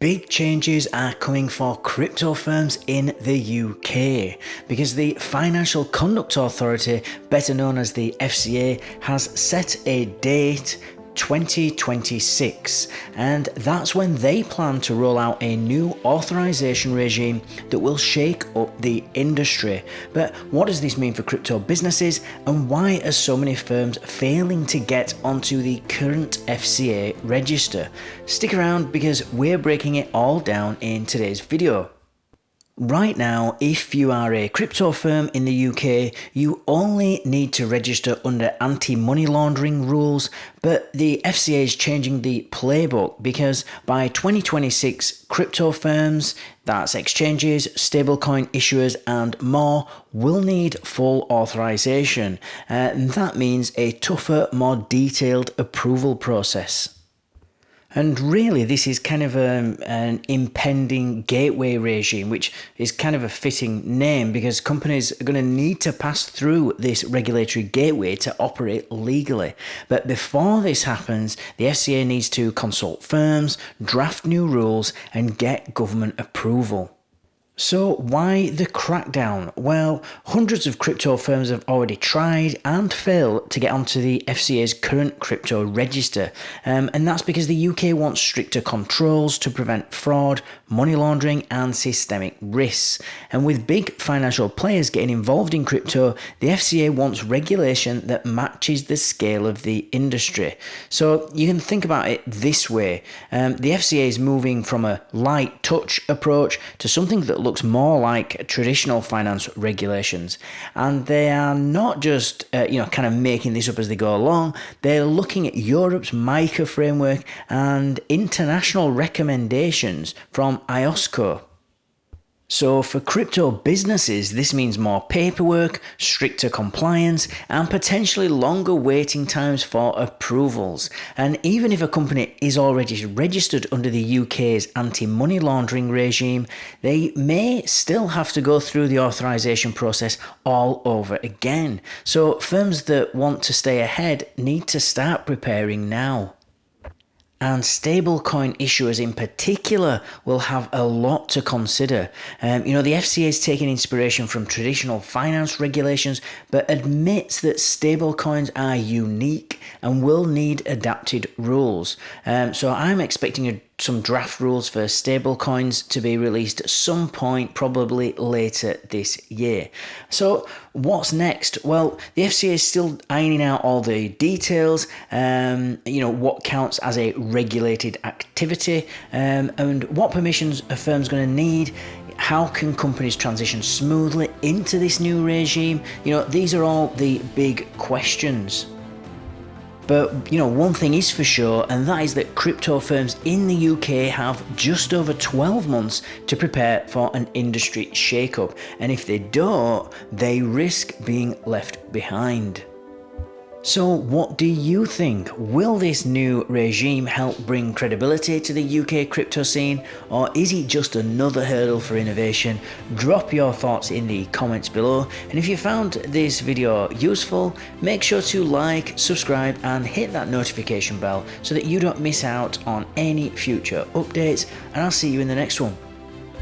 Big changes are coming for crypto firms in the UK because the Financial Conduct Authority, better known as the FCA, has set a date 2026, and that's when they plan to roll out a new authorization regime that will shake up the industry. But what does this mean for crypto businesses, and why are so many firms failing to get onto the current FCA register? Stick around because we're breaking it all down in today's video. Right now, if you are a crypto firm in the UK, you only need to register under anti-money laundering rules, but the FCA is changing the playbook because by 2026, crypto firms, that's exchanges, stablecoin issuers and more, will need full authorization. And that means a tougher, more detailed approval process. And really, this is kind of an impending gateway regime, which is kind of a fitting name because companies are going to need to pass through this regulatory gateway to operate legally. But before this happens, the FCA needs to consult firms, draft new rules, and get government approval. So why the crackdown? Well, hundreds of crypto firms have already tried and failed to get onto the FCA's current crypto register, and that's because the UK wants stricter controls to prevent fraud, money laundering and systemic risks. And with big financial players getting involved in crypto, the FCA wants regulation that matches the scale of the industry. So you can think about it this way. The FCA is moving from a light touch approach to something that looks more like traditional finance regulations, and they are not just kind of making this up as they go along. They're looking at Europe's MICA framework and international recommendations from IOSCO. So for crypto businesses, this means more paperwork, stricter compliance, and potentially longer waiting times for approvals. And even if a company is already registered under the UK's anti-money laundering regime, they may still have to go through the authorization process all over again. So firms that want to stay ahead need to start preparing now. And stablecoin issuers in particular will have a lot to consider. The FCA is taking inspiration from traditional finance regulations, but admits that stablecoins are unique and will need adapted rules. So I'm expecting some draft rules for stablecoins to be released at some point, probably later this year. So what's next? Well, the FCA is still ironing out all the details, what counts as a regulated activity, and what permissions a firm's going to need. How can companies transition smoothly into this new regime? These are all the big questions. But, one thing is for sure, and that is that crypto firms in the UK have just over 12 months to prepare for an industry shake-up. And if they don't, they risk being left behind. So what do you think? Will this new regime help bring credibility to the UK crypto scene, or is it just another hurdle for innovation? Drop your thoughts in the comments below, and if you found this video useful, make sure to like, subscribe and hit that notification bell so that you don't miss out on any future updates, and I'll see you in the next one.